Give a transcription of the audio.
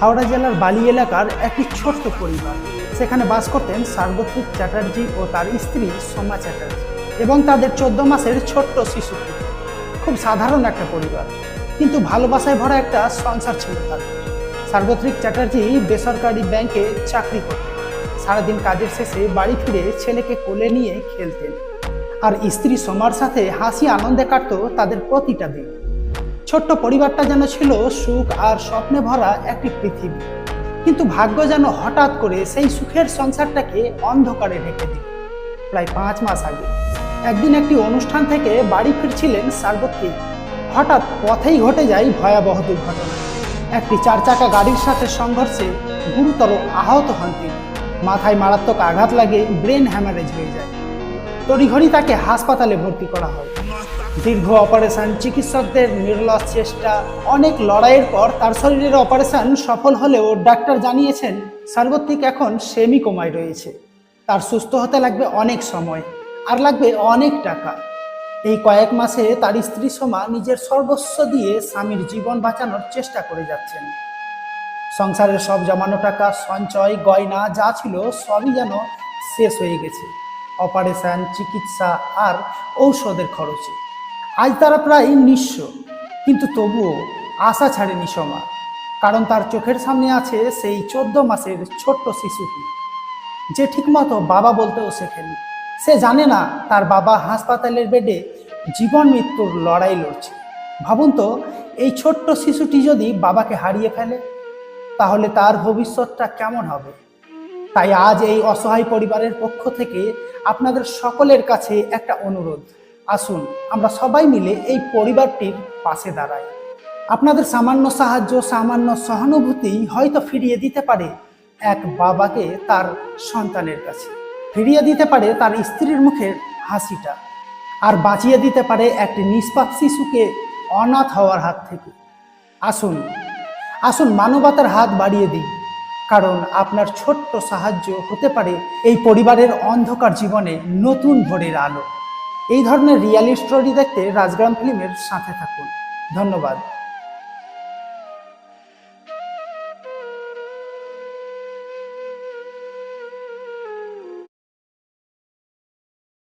হাওড়া জেলার বালি এলাকার একটি ছোট্ট পরিবার। সেখানে বাস করতেন সার্বত্রিক চ্যাটার্জি ও তার স্ত্রী সোমা চ্যাটার্জি এবং তাদের 14 মাসের ছোট্ট শিশুটি। খুব সাধারণ একটা পরিবার, কিন্তু ভালোবাসায় ভরা একটা সংসার ছিল তার। সার্বত্রিক চ্যাটার্জি বেসরকারি ব্যাংকে চাকরি করতেন। সারাদিন কাজের শেষে বাড়ি ফিরে ছেলেকে কোলে নিয়ে খেলতেন, আর স্ত্রী সোমার সাথে হাসি আনন্দে কাটতো তাদের প্রতিটা দিন। ছোট্ট পরিবারটা যেন ছিল সুখ আর স্বপ্নে ভরা একটি পৃথিবী। কিন্তু ভাগ্য যেন হঠাৎ করে সেই সুখের সংসারটাকে অন্ধকারে ঢেকে দিল। প্রায় 5 মাস আগে একদিন একটি অনুষ্ঠান থেকে বাড়ি ফিরছিলেন সার্বত্রিক। হঠাৎ পথেই ঘটে যায় ভয়াবহ দুর্ঘটনা। একটি 4 চাকা গাড়ির সাথে সংঘর্ষে গুরুতর আহত হন তিনি। মাথায় মারাত্মক আঘাত লাগে, ব্রেন হ্যামারেজ হয়ে যায়। তড়িঘড়ি তাকে হাসপাতালে ভর্তি করা হয়। দীর্ঘ অপারেশন, চিকিৎসকদের নির্লস চেষ্টা, অনেক লড়াইয়ের পর তার শরীরের অপারেশন সফল হলেও ডাক্তার জানিয়েছেন সার্বত্রিক এখন সেমি কোমায় রয়েছে। তার সুস্থ হতে লাগবে অনেক সময়, আর লাগবে অনেক টাকা। এই কয়েক মাসে তার স্ত্রী সোমা নিজের সর্বস্ব দিয়ে স্বামীর জীবন বাঁচানোর চেষ্টা করে যাচ্ছেন। সংসারের সব জমানো টাকা, সঞ্চয়, গয়না যা ছিল সবই যেন শেষ হয়ে গেছে অপারেশন, চিকিৎসা আর ঔষধের খরচে। আজ তারা প্রায় নিঃস্ব, কিন্তু তবুও আশা ছাড়েনি সোমা। কারণ তার চোখের সামনে আছে সেই 14 মাসের ছোট্ট শিশুটি, যে ঠিকমতো বাবা বলতেও শেখেনি। সে জানে না তার বাবা হাসপাতালের বেডে জীবন মৃত্যুর লড়াই লড়ছে। ভাবুন তো, এই ছোট্ট শিশুটি যদি বাবাকে হারিয়ে ফেলে, তাহলে তার ভবিষ্যৎটা কেমন হবে? তাই আজ এই অসহায় পরিবারের পক্ষ থেকে আপনাদের সকলের কাছে একটা অনুরোধ। আসুন আমরা সবাই মিলে এই পরিবারটির পাশে দাঁড়াই। আপনাদের সামান্য সাহায্য, সামান্য সহানুভূতি হয়তো ফিরিয়ে দিতে পারে এক বাবাকে তার সন্তানের কাছে, ফিরিয়ে দিতে পারে তার স্ত্রীর মুখের হাসিটা, আর বাঁচিয়ে দিতে পারে একটি নিষ্পাপ শিশুকে অনাথ হওয়ার হাত থেকে। আসুন আসুন মানবতার হাত বাড়িয়ে দিই, কারণ আপনার ছোট্ট সাহায্য হতে পারে এই পরিবারের অন্ধকার জীবনে নতুন ভোরের আলো। এই ধরনের রিয়েলিটি স্টোরি দেখতে রাজগ্রাম ফিল্মের সাথে থাকুন। ধন্যবাদ।